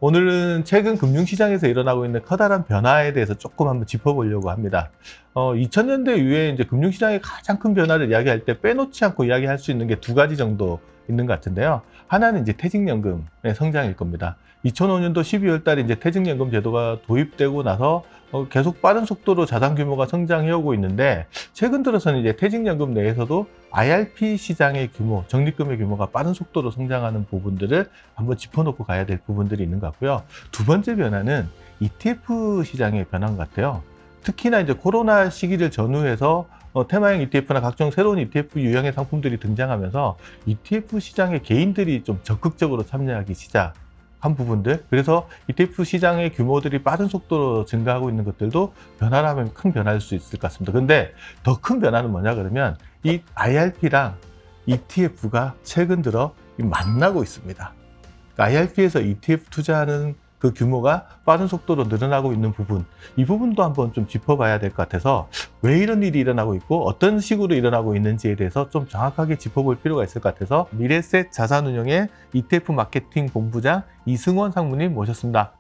오늘은 최근 금융시장에서 일어나고 있는 커다란 변화에 대해서 조금 한번 짚어보려고 합니다. 2000년대 이후에 이제 금융시장의 가장 큰 변화를 이야기할 때 빼놓지 않고 이야기할 수 있는 게 두 가지 정도 있는 것 같은데요. 하나는 이제 퇴직연금의 성장일 겁니다. 2005년도 12월 달에 이제 퇴직연금 제도가 도입되고 나서 계속 빠른 속도로 자산 규모가 성장해 오고 있는데, 최근 들어서는 이제 퇴직연금 내에서도 IRP 시장의 규모, 적립금의 규모가 빠른 속도로 성장하는 부분들을 한번 짚어놓고 가야 될 부분들이 있는 것 같고요. 두 번째 변화는 ETF 시장의 변화인 것 같아요. 특히나 이제 코로나 시기를 전후해서 테마형 ETF나 각종 새로운 ETF 유형의 상품들이 등장하면서 ETF 시장에 개인들이 좀 적극적으로 참여하기 시작한 부분들, 그래서 ETF 시장의 규모들이 빠른 속도로 증가하고 있는 것들도 변화라면 큰 변화일 수 있을 것 같습니다. 근데 더 큰 변화는 뭐냐 그러면 이 IRP랑 ETF가 최근 들어 만나고 있습니다. IRP에서 ETF 투자하는 그 규모가 빠른 속도로 늘어나고 있는 부분, 이 부분도 한번 좀 짚어봐야 될 것 같아서, 왜 이런 일이 일어나고 있고 어떤 식으로 일어나고 있는지에 대해서 좀 정확하게 짚어볼 필요가 있을 것 같아서 미래셋 자산운용의 ETF 마케팅 본부장 이승원 상무님 모셨습니다.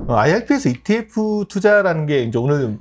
IRP에서 ETF 투자라는 게 이제 오늘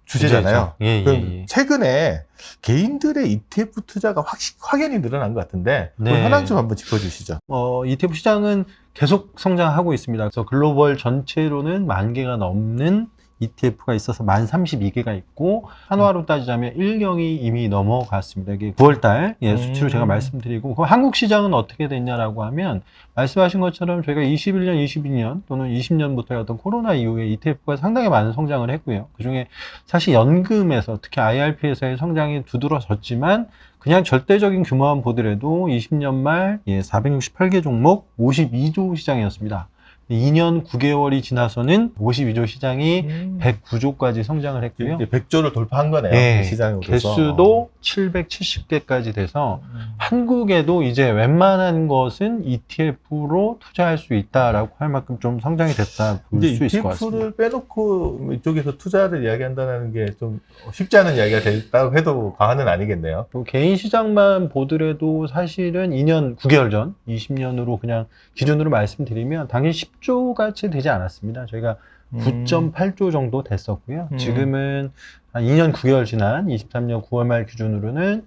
주제잖아요. 그럼 최근에 개인들의 ETF 투자가 확연히 늘어난 것 같은데, 그 현황 좀 한번 짚어주시죠. ETF 시장은 계속 성장하고 있습니다. 그래서 글로벌 전체로는 10,000개가 넘는 ETF가 있어서 1032개가 있고, 한화로 따지자면 1경이 이미 넘어갔습니다. 이게 9월달 수치로 제가 말씀드리고, 그럼 한국 시장은 어떻게 됐냐라고 하면, 말씀하신 것처럼 저희가 21년, 22년 또는 20년부터의 어떤 코로나 이후에 ETF가 상당히 많은 성장을 했고요. 그중에 사실 연금에서, 특히 IRP에서의 성장이 두드러졌지만, 그냥 절대적인 규모만 보더라도 20년 말 468개 종목 52조 시장이었습니다. 2년 9개월이 지나서는 52조 시장이 109조까지 성장을 했고요. 100조를 돌파한 거네요. 시장으로서. 개수도 770개까지 돼서 한국에도 이제 웬만한 것은 ETF로 투자할 수 있다라고 할 만큼 좀 성장이 됐다 볼 수 있을 것 같습니다. ETF를 빼놓고 이쪽에서 투자를 이야기한다는 게 좀 쉽지 않은 이야기가 됐다고 해도 과언은 아니겠네요. 개인 시장만 보더라도 사실은 2년 9개월 전, 20년으로 그냥 기준으로 말씀드리면 당연히 10조같이 되지 않았습니다. 저희가 9.8조 정도 됐었고요. 지금은 한 2년 9개월 지난 23년 9월 말 기준으로는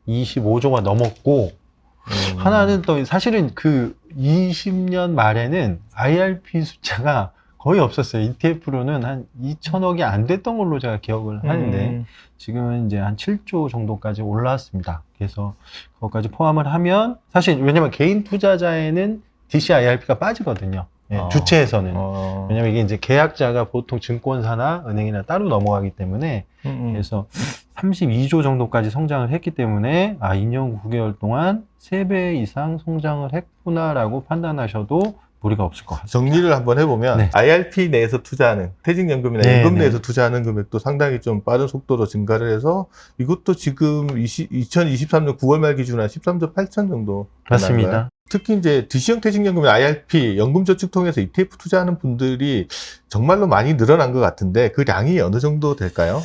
25조가 넘었고, 하나는 또 사실은 그 20년 말에는 IRP 숫자가 거의 없었어요. ETF로는 한 2천억이 안 됐던 걸로 제가 기억을 하는데, 지금은 이제 한 7조 정도까지 올라왔습니다. 그래서 그것까지 포함을 하면, 사실 왜냐면 개인 투자자에는 DC IRP가 빠지거든요. 주체에서는. 왜냐면 이게 이제 계약자가 보통 증권사나 은행이나 따로 넘어가기 때문에, 그래서 32조 정도까지 성장을 했기 때문에 2년 9개월 동안 3배 이상 성장을 했구나라고 판단하셔도 무리가 없을 것 같습니다. 정리를 한번 해보면 IRP 내에서 투자하는, 퇴직연금이나 연금 내에서 투자하는 금액도 상당히 좀 빠른 속도로 증가를 해서, 이것도 지금 2023년 9월 말 기준으로 한 13조 8천 정도 맞습니다. 특히 이제 DC형 퇴직연금이나 IRP, 연금저축통해서 ETF 투자하는 분들이 정말로 많이 늘어난 것 같은데, 그 량이 어느 정도 될까요?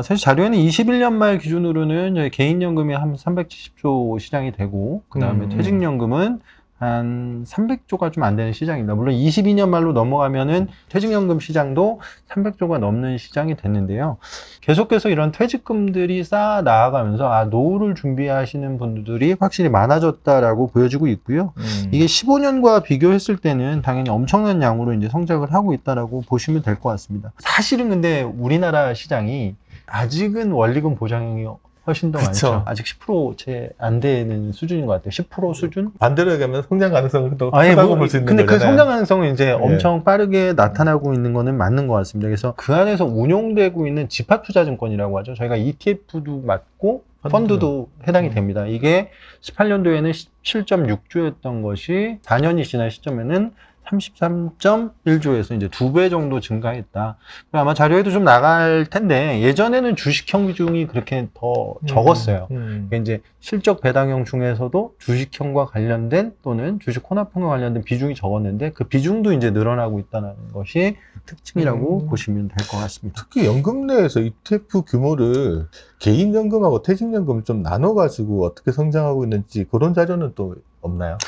사실 자료에는 21년 말 기준으로는 개인연금이 한 370조 시장이 되고, 그 다음에 퇴직연금은 한 300조가 좀 안 되는 시장입니다. 물론 22년 말로 넘어가면은 퇴직연금 시장도 300조가 넘는 시장이 됐는데요. 계속해서 이런 퇴직금들이 쌓아 나아가면서 노후를 준비하시는 분들이 확실히 많아졌다라고 보여지고 있고요. 이게 15년과 비교했을 때는 당연히 엄청난 양으로 이제 성장을 하고 있다라고 보시면 될 것 같습니다. 사실은 근데 우리나라 시장이 아직은 원리금 보장형이 훨씬 더 많죠. 아직 10% 채 안 되는 수준인 것 같아요. 10% 수준? 반대로 얘기하면 성장 가능성은 더 크다고 볼 수 있는 근데 거잖아요. 그 성장 가능성은 이제 엄청 빠르게 나타나고 있는 거는 맞는 것 같습니다. 그래서 그 안에서 운용되고 있는 집합투자증권이라고 하죠. 저희가 ETF도 맞고 펀드도 해당이 됩니다. 이게 18년도에는 17.6조였던 것이 4년이 지난 시점에는 33.1조에서 이제 2배 정도 증가했다. 아마 자료에도 좀 나갈 텐데, 예전에는 주식형 비중이 그렇게 더 적었어요. 이제 실적 배당형 중에서도 주식형과 관련된 또는 주식 혼합형과 관련된 비중이 적었는데, 그 비중도 이제 늘어나고 있다는 것이 특징이라고 보시면 될 것 같습니다. 특히 연금 내에서 ETF 규모를 개인연금하고 퇴직연금을 좀 나눠가지고 어떻게 성장하고 있는지, 그런 자료는 또 없나요?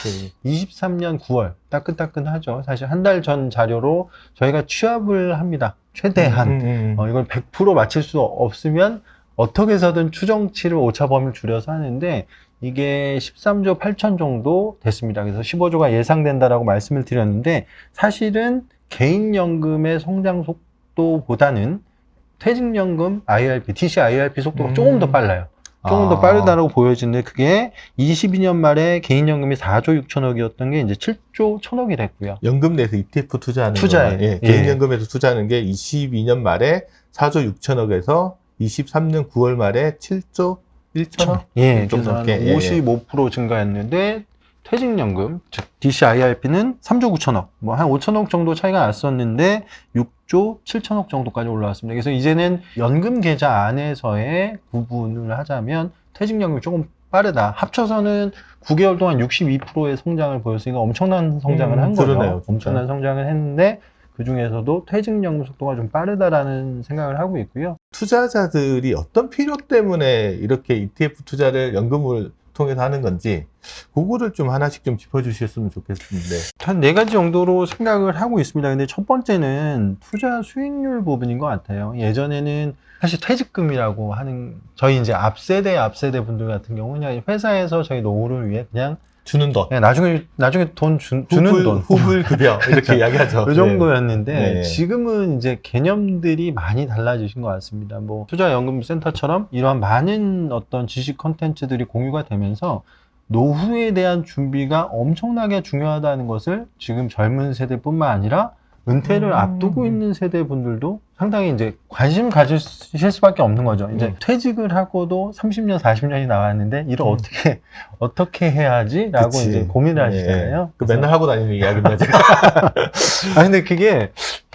23년 9월 따끈따끈하죠. 사실 한 달 전 자료로 저희가 취합을 합니다. 최대한 이걸 100% 맞힐 수 없으면 어떻게 해서든 추정치를 오차 범위를 줄여서 하는데 이게 13조 8천 정도 됐습니다. 그래서 15조가 예상된다라고 말씀을 드렸는데 사실은 개인연금의 성장 속도보다는 퇴직연금 IRP, TC IRP 속도가 조금 더 빨라요. 조금 더 빠르다고 보여지는데 그게 22년 말에 개인연금이 4조 6천억이었던 게 이제 7조 1천억이 됐고요. 연금 내에서 ETF 투자하는 투자에. 예, 개인연금에서 투자하는 게 22년 말에 4조 6천억에서 23년 9월 말에 7조 1천억? 예, 좀 그래서 넘게. 55% 증가했는데 퇴직연금, 즉 DCIRP는 3조 9천억, 뭐 한 5천억 정도 차이가 났었는데 6조 7천억 정도까지 올라왔습니다. 그래서 이제는 연금 계좌 안에서의 구분을 하자면 퇴직연금이 조금 빠르다. 합쳐서는 9개월 동안 62%의 성장을 보였으니까 엄청난 성장을 한 거죠. 그러네요, 진짜. 엄청난 성장을 했는데 그 중에서도 퇴직연금 속도가 좀 빠르다라는 생각을 하고 있고요. 투자자들이 어떤 필요 때문에 이렇게 ETF 투자를 연금을 통해서 하는 건지 그거를 좀 하나씩 좀 짚어주셨으면 좋겠는데. 한 4가지 정도로 생각을 하고 있습니다. 근데 첫 번째는 투자 수익률 부분인 것 같아요. 예전에는 사실 퇴직금이라고 하는 저희 이제 앞세대 분들 같은 경우는 회사에서 저희 노후를 위해 그냥 주는 돈. 나중에 돈 주는 돈. 후불 급여 이렇게 이야기하죠. 그 정도였는데 네. 지금은 이제 개념들이 많이 달라지신 것 같습니다. 뭐 투자연금센터처럼 이러한 많은 어떤 지식 컨텐츠들이 공유가 되면서 노후에 대한 준비가 엄청나게 중요하다는 것을 지금 젊은 세대뿐만 아니라 은퇴를 앞두고 있는 세대분들도 상당히 이제 관심 가지실 수밖에 없는 거죠. 이제 퇴직을 하고도 30년, 40년이 나왔는데 이를 어떻게 해야지? 라고 그치. 이제 고민을 하시잖아요. 그 맨날 하고 다니는 이야기입니다. 제가. 아, 근데 그게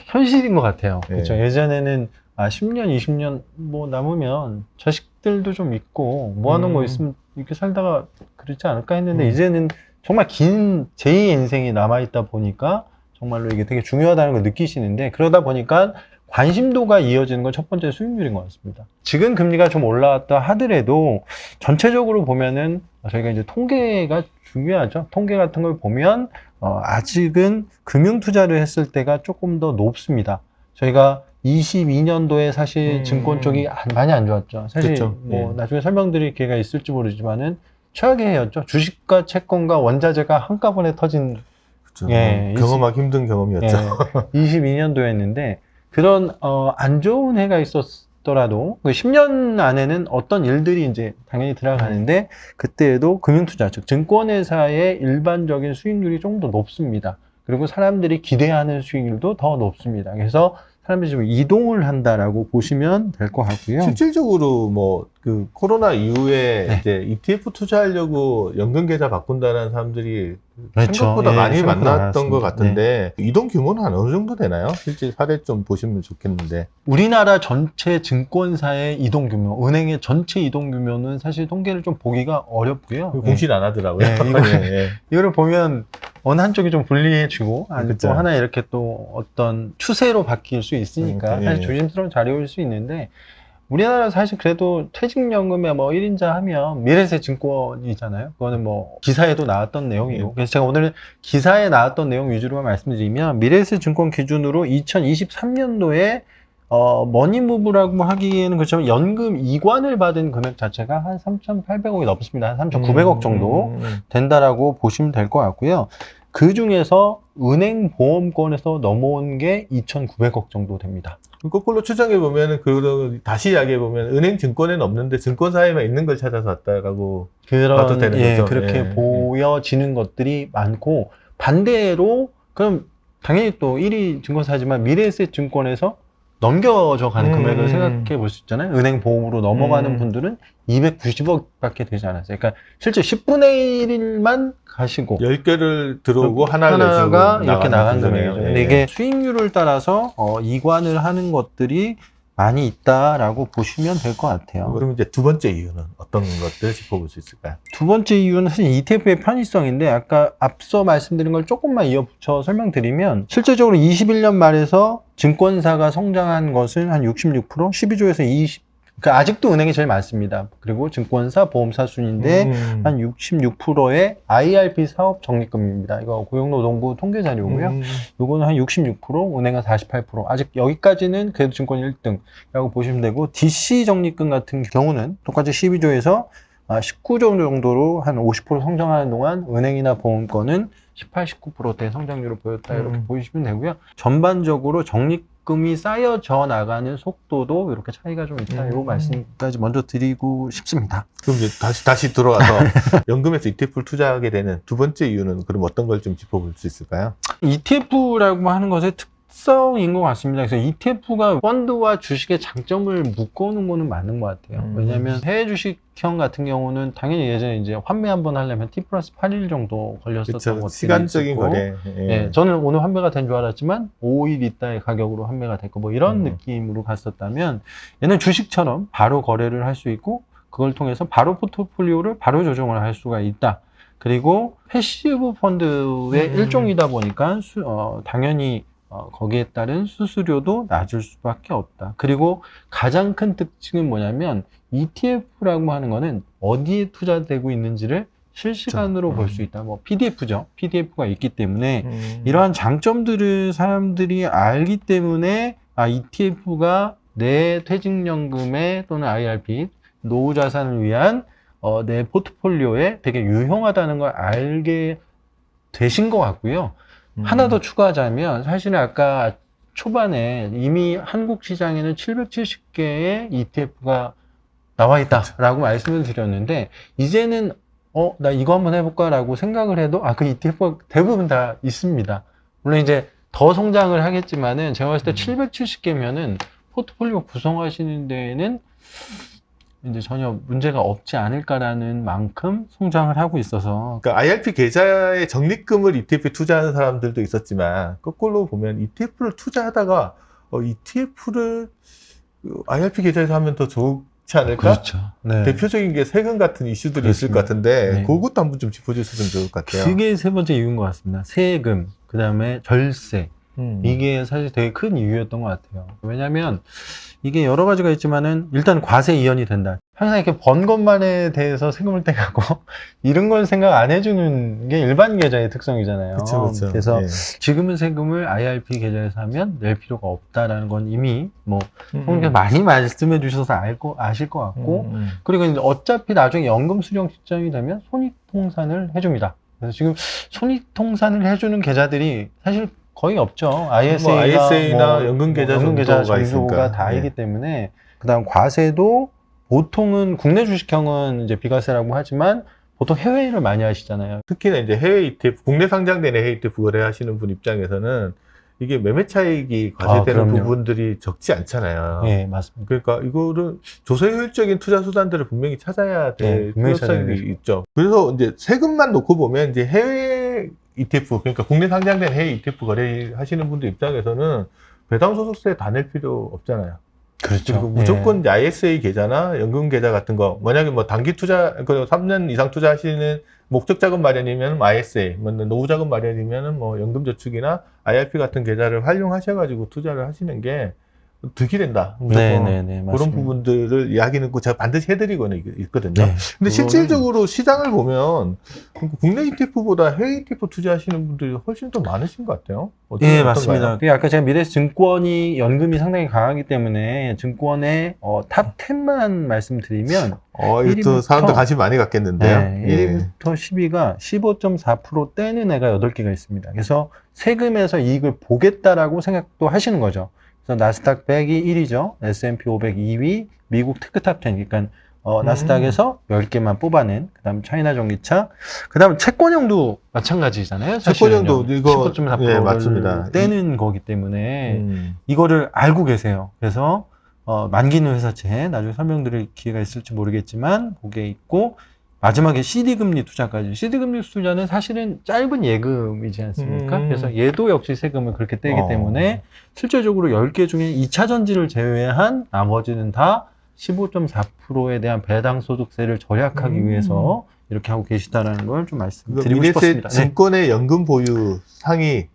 현실인 것 같아요. 네. 그렇죠. 예전에는 10년, 20년 뭐 남으면 자식들도 좀 있고 모아놓은 거 있으면 이렇게 살다가 그렇지 않을까 했는데 이제는 정말 긴 제2의 인생이 남아있다 보니까 정말로 이게 되게 중요하다는 걸 느끼시는데 그러다 보니까 관심도가 이어지는 건 첫 번째 수익률인 것 같습니다. 지금 금리가 좀 올라왔다 하더라도 전체적으로 보면은 저희가 이제 통계가 중요하죠. 통계 같은 걸 보면 아직은 금융 투자를 했을 때가 조금 더 높습니다. 저희가 22년도에 사실 증권 쪽이 많이 안 좋았죠. 사실 그렇죠. 뭐 나중에 설명드릴 기회가 있을지 모르지만은 최악의 해였죠. 주식과 채권과 원자재가 한꺼번에 터진 그렇죠. 예, 경험하기 힘든 경험이었죠. 22년도였는데 그런 안 좋은 해가 있었더라도 그 10년 안에는 어떤 일들이 이제 당연히 들어가는데 그때에도 금융투자 즉 증권회사의 일반적인 수익률이 조금 더 높습니다. 그리고 사람들이 기대하는 수익률도 더 높습니다. 그래서 사람들이 좀 이동을 한다라고 보시면 될 것 같고요. 실질적으로 뭐 그 코로나 이후에 네. 이제 ETF 투자하려고 연금 계좌 바꾼다는 사람들이 그렇죠. 생각보다 예, 많이 생각보다 만났던 것 많았습니다. 같은데 이동 규모는 한 어느 정도 되나요? 실제 사례 좀 보시면 좋겠는데. 우리나라 전체 증권사의 이동 규모, 은행의 전체 이동 규모는 사실 통계를 좀 보기가 어렵고요. 공신 안 하더라고요. 네, 이거를 보면 어느 한쪽이 좀 불리해지고 아니 그쵸. 또 하나 이렇게 또 어떤 추세로 바뀔 수 있으니까 사실 예. 조심스러운 자료일 수 있는데 우리나라 사실 그래도 퇴직연금에 뭐 1인자 하면 미래세 증권이잖아요. 그거는 뭐 기사에도 나왔던 내용이고. 그래서 제가 오늘 기사에 나왔던 내용 위주로만 말씀드리면 미래세 증권 기준으로 2023년도에 머니무브라고 하기에는 그렇지만 연금 이관을 받은 금액 자체가 한 3,800억이 넘습니다. 한 3,900억 정도 된다라고 보시면 될 것 같고요. 그 중에서 은행 보험권에서 넘어온 게 2,900억 정도 됩니다. 거꾸로 추정해 보면은 다시 이야기해 보면 은행 증권에는 없는데 증권사에만 있는 걸 찾아서 왔다라고 봐도 되는 거죠. 그렇게 예, 보여지는 것들이 많고 반대로 그럼 당연히 또 1위 증권사지만 미래에셋 증권에서 넘겨져 가는 금액을 생각해 볼 수 있잖아요. 은행 보험으로 넘어가는 분들은 290억밖에 되지 않았어요. 그러니까 실제 10분의 1만 가시고 10개를 들어오고 하나가 이렇게 나간 거네요. 금액이죠. 근데 이게 수익률을 따라서 이관을 하는 것들이 많이 있다라고 보시면 될 것 같아요. 그럼 이제 두 번째 이유는 어떤 것들 짚어볼 수 있을까요? 두 번째 이유는 사실 ETF의 편의성인데 아까 앞서 말씀드린 걸 조금만 이어붙여 설명드리면 실질적으로 21년 말에서 증권사가 성장한 것은 한 66%, 12조에서 그러니까 아직도 은행이 제일 많습니다. 그리고 증권사, 보험사 순인데 한 66%의 IRP 사업 적립금입니다. 이거 고용노동부 통계 자료고요. 요거는 한 66%, 은행은 48%. 아직 여기까지는 그래도 증권 1등이라고 보시면 되고, DC 적립금 같은 경우는 똑같이 12조에서 19조 정도로 한 50% 성장하는 동안 은행이나 보험권은 18, 19%대 성장률을 보였다, 이렇게 보시면 되고요. 전반적으로 적립금이 쌓여져 나가는 속도도 이렇게 차이가 좀 있다. 이 말씀까지 먼저 드리고 싶습니다. 그럼 이제 다시 들어와서 연금에서 ETF를 투자하게 되는 두 번째 이유는 그럼 어떤 걸 좀 짚어볼 수 있을까요? ETF라고 하는 것의 특성인 것 같습니다. 그래서 ETF가 펀드와 주식의 장점을 묶어놓은 거는 맞는 것 같아요. 왜냐하면 해외 주식형 같은 경우는 당연히 예전에 이제 환매 한번 하려면 T+8일 정도 걸렸었던 것들이 시간적인 있었고, 거래. 예, 저는 오늘 환매가 된 줄 알았지만 5일 있다의 가격으로 환매가 됐고 뭐 이런 느낌으로 갔었다면, 얘는 주식처럼 바로 거래를 할 수 있고 그걸 통해서 바로 포트폴리오를 바로 조정을 할 수가 있다. 그리고 패시브 펀드의 일종이다 보니까 당연히 거기에 따른 수수료도 낮을 수밖에 없다. 그리고 가장 큰 특징은 뭐냐면 ETF라고 하는 거는 어디에 투자되고 있는지를 실시간으로 볼 수 있다. 뭐 PDF죠. PDF가 있기 때문에 이러한 장점들을 사람들이 알기 때문에 ETF가 내 퇴직연금에 또는 IRP, 노후 자산을 위한 내 포트폴리오에 되게 유용하다는 걸 알게 되신 것 같고요. 하나 더 추가하자면, 사실은 아까 초반에 이미 한국 시장에는 770개의 ETF가 나와 있다라고 말씀을 드렸는데, 이제는 나 이거 한번 해볼까 라고 생각을 해도 그 ETF가 대부분 다 있습니다. 물론 이제 더 성장을 하겠지만은 제가 봤을 때 770개면은 포트폴리오 구성하시는 데에는 이제 전혀 문제가 없지 않을까라는 만큼 성장을 하고 있어서. 그러니까 IRP 계좌에 적립금을 ETF에 투자하는 사람들도 있었지만, 거꾸로 보면 ETF를 투자하다가 ETF를 IRP 계좌에서 하면 더 좋지 않을까? 그렇죠. 네. 대표적인 게 세금 같은 이슈들이 그렇습니다. 있을 것 같은데, 네. 그것도 한번 좀 짚어주셨으면 좋을 것 같아요. 그게 세 번째 이유인 것 같습니다. 세금, 그 다음에 절세. 이게 사실 되게 큰 이유였던 것 같아요. 왜냐하면 이게 여러 가지가 있지만은 일단 과세 이연이 된다. 항상 이렇게 번 것만에 대해서 세금을 떼가고 이런 걸 생각 안 해주는 게 일반 계좌의 특성이잖아요. 그쵸. 그래서 예. 지금은 세금을 IRP 계좌에서 하면 낼 필요가 없다라는 건 이미 뭐 많이 말씀해 주셔서 아실 것 같고, 그리고 이제 어차피 나중에 연금 수령 시점이 되면 손익통산을 해줍니다. 그래서 지금 손익통산을 해주는 계좌들이 사실 거의 없죠. ISA나 연금계좌 정도가 있으니까. 다이기 때문에. 그다음 과세도 보통은 국내 주식형은 이제 비과세라고 하지만 보통 해외를 많이 하시잖아요. 특히나 이제 해외 ETF, 국내 상장된 해외 ETF 거래하시는 분 입장에서는 이게 매매 차익이 과세되는 부분들이 적지 않잖아요. 네, 맞습니다. 그러니까 이거를 조세 효율적인 투자 수단들을 분명히 찾아야 될 필요성이 있죠. 그래서 이제 세금만 놓고 보면 이제 해외 ETF, 그러니까 국내 상장된 해외 ETF 거래하시는 분들 입장에서는 배당소득세 다 낼 필요 없잖아요. 그렇죠. 그리고 무조건 이제 ISA 계좌나 연금 계좌 같은 거, 만약에 뭐 단기 투자, 3년 이상 투자하시는 목적 자금 마련이면 ISA, 뭐 노후 자금 마련이면 뭐 연금 저축이나 IRP 같은 계좌를 활용하셔가지고 투자를 하시는 게 득이 된다. 네네네. 그런 부분들을 이야기는 제가 반드시 해드리고는 있거든요. 네. 근데 실질적으로 시장을 보면 국내 ETF보다 해외 ETF 투자하시는 분들이 훨씬 더 많으신 것 같아요. 네, 맞습니다. 아까 제가 미래에서 증권이 연금이 상당히 강하기 때문에 증권의 탑 10만 말씀드리면 이것도 사람들 관심 많이 갖겠는데요. 네, 1위부터 10위가 15.4% 떼는 애가 8개가 있습니다. 그래서 세금에서 이익을 보겠다라고 생각도 하시는 거죠. 그래서 나스닥 100이 1위죠. S&P 500 2위, 미국 테크탑 10. 그러니까 나스닥에서 10개만 뽑아낸, 그 다음 차이나 전기차, 그 다음 채권형도 마찬가지잖아요. 채권형도 이거 15.4%를 맞습니다. 떼는 거기 때문에 이거를 알고 계세요. 그래서 만기는 회사채, 나중에 설명드릴 기회가 있을지 모르겠지만 그게 있고, 마지막에 CD금리 투자까지. CD금리 투자는 사실은 짧은 예금이지 않습니까? 그래서 얘도 역시 세금을 그렇게 떼기 때문에 실제적으로 10개 중에 2차 전지를 제외한 나머지는 다 15.4%에 대한 배당 소득세를 절약하기 위해서 이렇게 하고 계시다는 걸 좀 말씀드리고 싶었습니다. 증권의 연금 보유 상위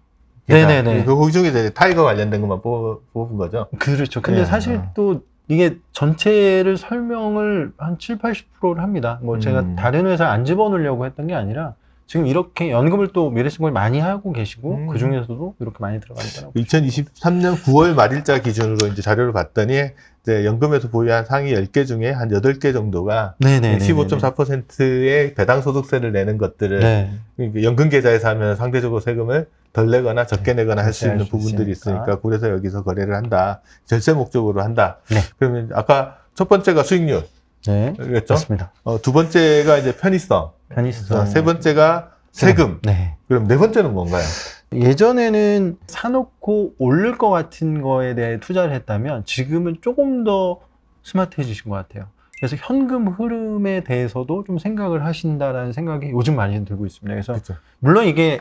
네네네. 그 중에 이제 타이거 관련된 것만 뽑은 거죠. 그렇죠. 근데 사실 또 이게 전체를 설명을 한 7, 80%를 합니다. 뭐 제가 다른 회사 안 집어넣으려고 했던 게 아니라 지금 이렇게 연금을 또 미래신고를 많이 하고 계시고 그 중에서도 이렇게 많이 들어가더라고요. 2023년 9월 말일자 기준으로 이제 자료를 봤더니 이제 연금에서 보유한 상위 10개 중에 한 8개 정도가 15.4%의 배당 소득세를 내는 것들을 네. 연금 계좌에서 하면 상대적으로 세금을 덜 내거나 적게 내거나 할 수 있는 할 수 부분들이 있으니까. 있으니까 그래서 여기서 거래를 한다. 절세 목적으로 한다. 네. 그러면 아까 첫 번째가 수익률. 네. 그랬죠? 맞습니다. 두 번째가 이제 편의성. 편의성. 세 번째가 세금. 네. 그럼 네 번째는 뭔가요? 예전에는 사놓고 오를 것 같은 거에 대해 투자를 했다면 지금은 조금 더 스마트해지신 것 같아요. 그래서 현금 흐름에 대해서도 좀 생각을 하신다라는 생각이 요즘 많이 들고 있습니다. 그래서 그렇죠. 물론 이게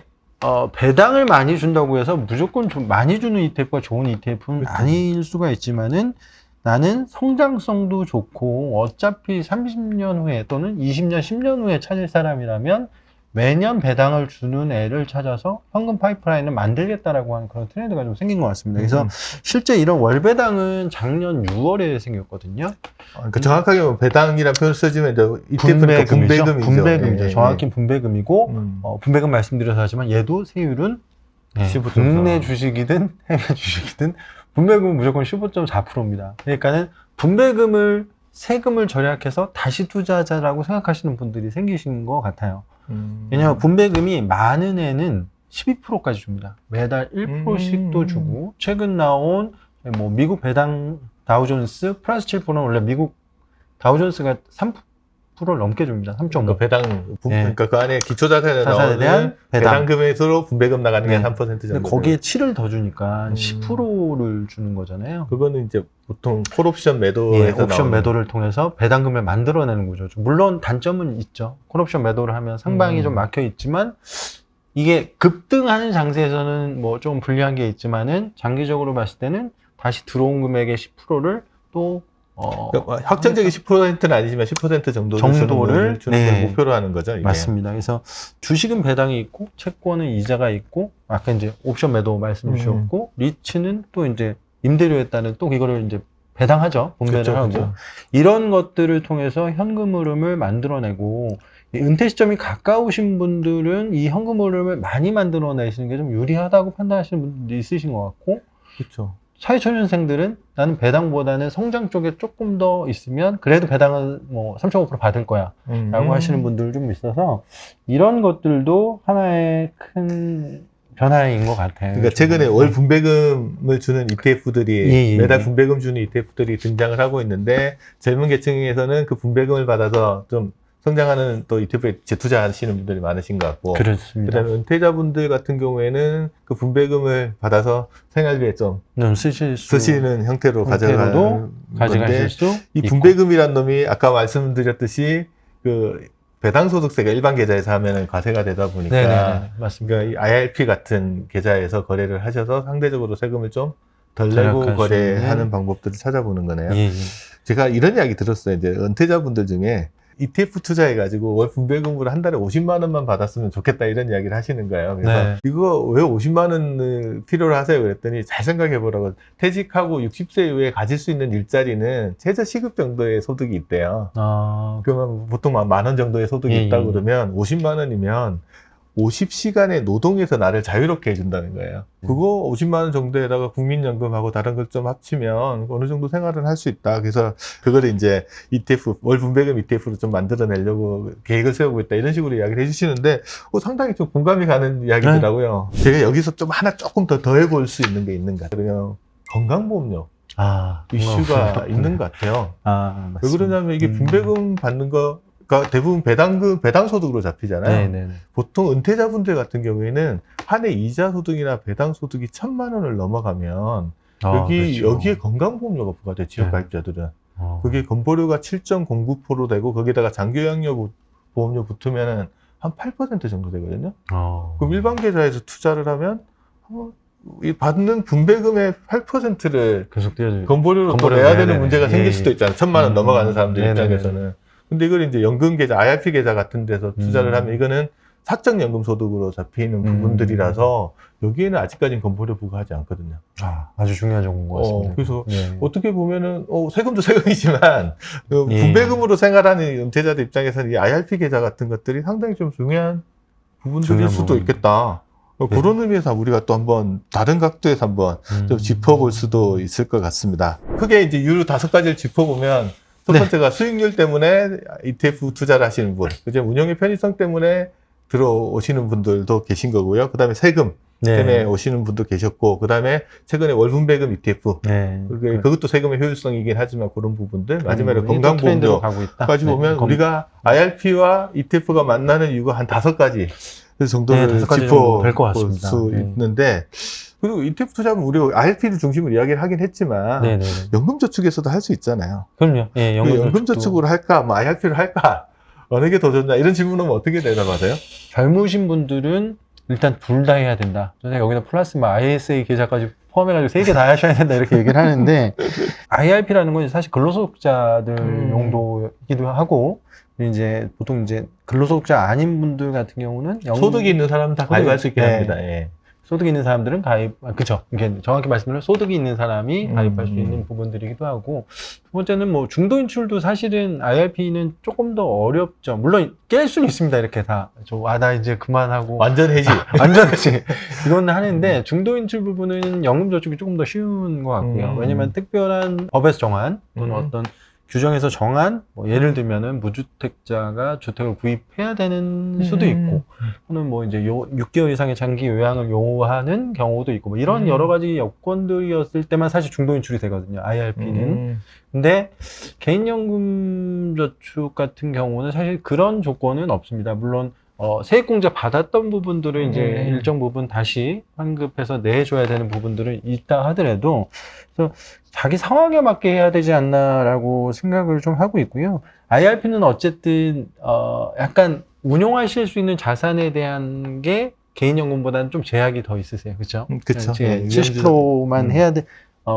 배당을 많이 준다고 해서 무조건 좀 많이 주는 ETF가 좋은 ETF는 그렇죠. 아닐 수가 있지만은 나는 성장성도 좋고 어차피 30년 후에 또는 20년, 10년 후에 찾을 사람이라면 매년 배당을 주는 애를 찾아서 현금 파이프라인을 만들겠다라고 하는 그런 트렌드가 좀 생긴 것 같습니다. 그래서 실제 이런 월배당은 작년 6월에 생겼거든요. 그러니까 정확하게 보면 배당이라는 표현을 쓰지만 이제 ETF니까 분배금이죠. 분배금이죠. 예, 예, 정확히 분배금이고 분배금 말씀드려서 하지만 얘도 세율은 15.4. 국내 주식이든 해외 주식이든 분배금은 무조건 15.4%입니다. 그러니까는 분배금을 세금을 절약해서 다시 투자하자라고 생각하시는 분들이 생기신 것 같아요. 왜냐하면 분배금이 많은 애는 12%까지 줍니다. 매달 1%씩도 주고 최근 나온 뭐 미국 배당 다우존스 플러스 7%는 원래 미국 다우존스가 3%를 넘게 줍니다. 3.5. 배당 예. 그러니까 그 안에 기초자산에 자산에 나오는 대한 배당금에서 분배금 나가는 게 네. 3% 정도. 근데 거기에 7을 더 주니까 10%를 주는 거잖아요. 그거는 이제 보통 콜옵션 예, 매도에서 옵션 나오는. 매도를 통해서 배당금을 만들어내는 거죠. 물론 단점은 있죠. 콜옵션 매도를 하면 상방이 좀 막혀 있지만 이게 급등하는 장세에서는 뭐 좀 불리한 게 있지만은 장기적으로 봤을 때는 다시 들어온 금액의 10%를 또 그러니까 확정적인 10%는 아니지만 10% 정도를 주는 네. 걸 목표로 하는 거죠. 이게. 맞습니다. 그래서 주식은 배당이 있고 채권은 이자가 있고 아까 이제 옵션 매도 말씀 주셨고 리츠는 또 이제 임대료에 따른 또 이거를 이제 배당하죠. 분배를 그렇죠, 하고 그렇죠. 이런 것들을 통해서 현금 흐름을 만들어내고 이 은퇴 시점이 가까우신 분들은 이 현금 흐름을 많이 만들어내시는 게 좀 유리하다고 판단하시는 분들이 있으신 것 같고 그렇죠. 사회초년생들은 나는 배당보다는 성장 쪽에 조금 더 있으면 그래도 배당은 뭐 3.5% 받을 거야 라고 하시는 분들 좀 있어서 이런 것들도 하나의 큰 변화인 것 같아요. 그러니까 최근에 월 분배금을 주는 ETF들이 매달 분배금 주는 ETF들이 등장을 하고 있는데 젊은 계층에서는 그 분배금을 받아서 좀 성장하는 또 ETF에 재투자하시는 분들이 많으신 것 같고 그렇습니다. 그다음에 은퇴자분들 같은 경우에는 그 분배금을 받아서 생활비에 좀 쓰시는 형태로 가져가는 건데 이 분배금이란 놈이 아까 말씀드렸듯이 그 배당소득세가 일반 계좌에서 하면 과세가 되다 보니까 네네, 맞습니다. 그러니까 이 IRP 같은 계좌에서 거래를 하셔서 상대적으로 세금을 좀 덜 내고 거래하는 방법들을 찾아보는 거네요. 예. 제가 이런 이야기 들었어요. 이제 은퇴자분들 중에 ETF 투자해가지고 월 분배금으로 한 달에 50만 원만 받았으면 좋겠다 이런 이야기를 하시는 거예요. 그래서 이거 왜 50만 원을 필요로 하세요? 그랬더니 잘 생각해보라고. 퇴직하고 60세 이후에 가질 수 있는 일자리는 최저 시급 정도의 소득이 있대요. 그러면 보통 만 원 정도의 소득이 있다고 그러면 50만 원이면 50시간의 노동에서 나를 자유롭게 해준다는 거예요. 그거 50만 원 정도에다가 국민연금하고 다른 걸 좀 합치면 어느 정도 생활을 할 수 있다. 그래서 그거를 이제 ETF, 월 분배금 ETF로 좀 만들어내려고 계획을 세우고 있다. 이런 식으로 이야기를 해주시는데 상당히 좀 공감이 가는 이야기더라고요. 제가 여기서 좀 하나 조금 더 더해볼 수 있는 게 있는 것 같아요. 건강보험료. 이슈가 있는 것 같아요. 왜 그러냐면 이게 분배금 받는 거 대부분 배당 소득으로 잡히잖아요. 네네네. 보통 은퇴자분들 같은 경우에는 한 해 이자 소득이나 배당 소득이 1,000만 원을 넘어가면 여기에 건강보험료가 부과돼요. 지역가입자들은. 그게 건보료가 7.09% 되고 거기다가 장기요양료 보험료 붙으면은 한 8% 정도 되거든요. 그럼 일반 계좌에서 투자를 하면 이 받는 분배금의 8%를 건보료로 또 내야 되는 문제가 생길 수도 있잖아요. 1,000만 원 넘어가는 사람들 입장에서는. 근데 이걸 이제 연금 계좌, IRP 계좌 같은 데서 투자를 하면 이거는 사적 연금 소득으로 잡히는 부분들이라서 여기에는 아직까지는 건보료 부과하지 않거든요. 아주 중요한 정보인 것 같습니다. 그래서 네. 어떻게 보면은 세금도 세금이지만 예. 분배금으로 생활하는 은퇴자들 입장에서는 이 IRP 계좌 같은 것들이 상당히 좀 중요한 부분들일 중요한 수도 부분. 있겠다. 네. 그런 의미에서 우리가 또 한번 다른 각도에서 한번 좀 짚어볼 수도 있을 것 같습니다. 크게 이제 이유 5가지를 짚어보면 첫 네. 번째가 수익률 때문에 ETF 투자를 하시는 분, 그죠? 운영의 편의성 때문에 들어오시는 분들도 계신 거고요. 그 다음에 세금 때문에 오시는 분도 계셨고, 그 다음에 최근에 월분배금 ETF, 네. 그것도 세금의 효율성이긴 하지만 그런 부분들, 마지막에 트렌드로 건강보험료 가고 있다. 까지 보면 우리가 IRP와 ETF가 만나는 이유가 한 5가지 정도를 네, 5가지 정도 될것 짚어볼 같습니다. 수 네. 있는데, 그리고 ETF 투자는 우리 IRP를 중심으로 이야기를 하긴 했지만 네네네. 연금저축에서도 할 수 있잖아요. 그럼요. 예, 연금저축으로 할까, 뭐 IRP를 할까, 어느 게 더 좋나, 이런 질문은 어떻게 대답하세요? 젊으신 분들은 일단 둘 다 해야 된다. 저는 여기다 플러스 ISA 계좌까지 포함해가지고 3개 다 하셔야 된다 이렇게 얘기를 하는데, IRP라는 건 사실 근로소득자들 용도이기도 하고, 이제 보통 이제 근로소득자 아닌 분들 같은 경우는 소득이 있는 사람은 다 가입할 수 있게 네. 합니다. 예. 소득이 있는 사람들은 그쵸. 이게 정확히 말씀드리면 소득이 있는 사람이 가입할 수 음. 있는 부분들이기도 하고, 두 번째는 뭐 중도 인출도 사실은 IRP는 조금 더 어렵죠. 물론 깰 수는 있습니다. 이렇게 다. 나 이제 그만하고. 완전 해지. 완전하지. 이건 하는데, 중도 인출 부분은 연금저축이 조금 더 쉬운 것 같고요. 왜냐면 특별한 법에서 정한 또는 어떤 규정에서 정한, 뭐 예를 들면은 무주택자가 주택을 구입해야 되는 수도 있고, 또는 뭐 이제 6개월 이상의 장기 요양을 요하는 경우도 있고, 뭐 이런 여러 가지 여건들이었을 때만 사실 중도 인출이 되거든요. IRP는. 근데 개인연금저축 같은 경우는 사실 그런 조건은 없습니다. 물론 세액공제 받았던 부분들을 이제 일정 부분 다시 환급해서 내줘야 되는 부분들은 있다 하더라도, 그래서 자기 상황에 맞게 해야 되지 않나라고 생각을 좀 하고 있고요. IRP는 어쨌든 약간 운용하실 수 있는 자산에 대한 게 개인연금보다는 좀 제약이 더 있으세요, 그렇죠? 그렇죠. 예, 70%만 해야 돼.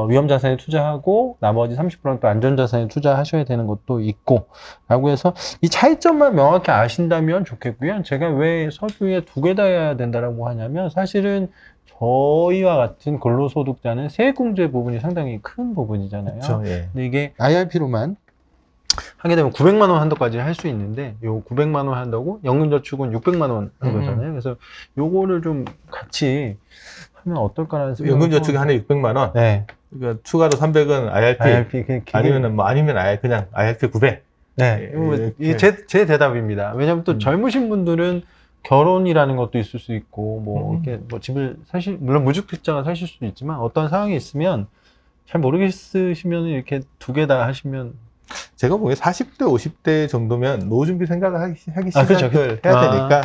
위험자산에 투자하고 나머지 30%는 또 안전자산에 투자하셔야 되는 것도 있고 라고 해서 이 차이점만 명확히 아신다면 좋겠고요. 제가 왜 서두에 2개 다 해야 된다라고 하냐면, 사실은 저희와 같은 근로소득자는 세액공제 부분이 상당히 큰 부분이잖아요. 그렇죠. 예. 근데 이게 IRP로만 하게 되면 900만 원 한도까지 할 수 있는데, 요 900만 원 한다고 연금저축은 600만 원 한도잖아요. 그래서 요거를 좀 같이 하면 어떨까라는 생각이. 연금저축이 한 해 600만 원. 네. 그러니까 추가로 300은 IRP. 아니면 그냥 IRP 900. 네. 예, 이게 제 대답입니다. 왜냐면 또 젊으신 분들은 결혼이라는 것도 있을 수 있고, 뭐, 이렇게 뭐 집을 물론 무주택자가 사실 수도 있지만, 어떤 상황이 있으면 잘 모르겠으시면 이렇게 2개 다 하시면. 제가 보기에 40대, 50대 정도면 노후준비 생각을 하기 그렇죠. 시작을 해야 되니까,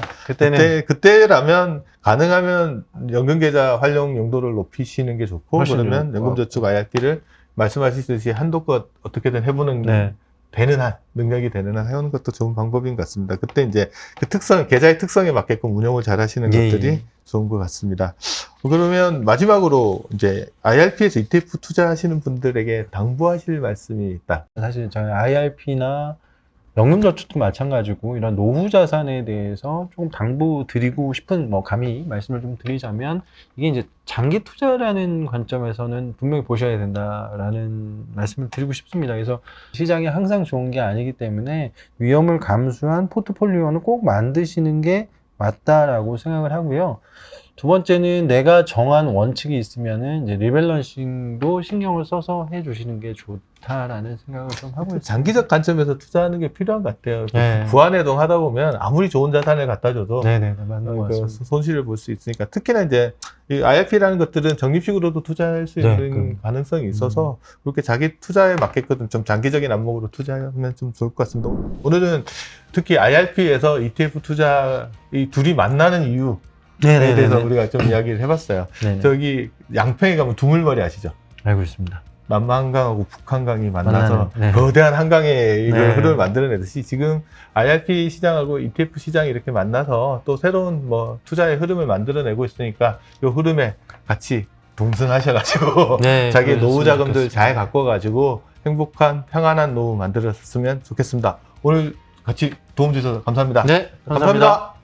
그때라면 가능하면 연금계좌 활용 용도를 높이시는 게 좋고, 그러면 연금저축 IRP를 말씀하시듯이 한도껏 어떻게든 해보는 되는 한, 능력이 되는 한 해오는 것도 좋은 방법인 것 같습니다. 그때 이제 그 계좌의 특성에 맞게끔 운영을 잘 하시는 것들이 좋은 것 같습니다. 그러면 마지막으로 이제 IRP에서 ETF 투자하시는 분들에게 당부하실 말씀이 있다. 사실 저희 IRP나 연금저축도 마찬가지고 이런 노후 자산에 대해서 조금 당부드리고 싶은, 뭐 감히 말씀을 좀 드리자면, 이게 이제 장기 투자라는 관점에서는 분명히 보셔야 된다라는 말씀을 드리고 싶습니다. 그래서 시장이 항상 좋은 게 아니기 때문에 위험을 감수한 포트폴리오는 꼭 만드시는 게 맞다라고 생각을 하고요. 두 번째는 내가 정한 원칙이 있으면은 이제 리밸런싱도 신경을 써서 해주시는 게 좋다라는 생각을 좀 하고 있습니다. 장기적 관점에서 투자하는 게 필요한 것 같아요. 부안해동 하다 보면 아무리 좋은 자산을 갖다 줘도 맞는 것 같습니다. 손실을 볼 수 있으니까, 특히나 이제 이 IRP라는 것들은 적립식으로도 투자할 수 있는 가능성이 있어서 그렇게 자기 투자에 맞게끔 좀 장기적인 안목으로 투자하면 좀 좋을 것 같습니다. 오늘은 특히 IRP에서 ETF 투자 이 둘이 만나는 이유 에 대해서 우리가 좀 이야기를 해봤어요. 저기 양평에 가면 두물머리 아시죠? 알고 있습니다. 남한강하고 북한강이 만나서 거대한 한강의 흐름을 만들어내듯이, 지금 IRP 시장하고 ETF 시장이 이렇게 만나서 또 새로운 뭐 투자의 흐름을 만들어내고 있으니까 이 흐름에 같이 동승하셔가지고 자기의 노후 자금들 잘 가꿔가지고 행복한 평안한 노후 만들었으면 좋겠습니다. 오늘 같이 도움 주셔서 감사합니다. 네, 감사합니다.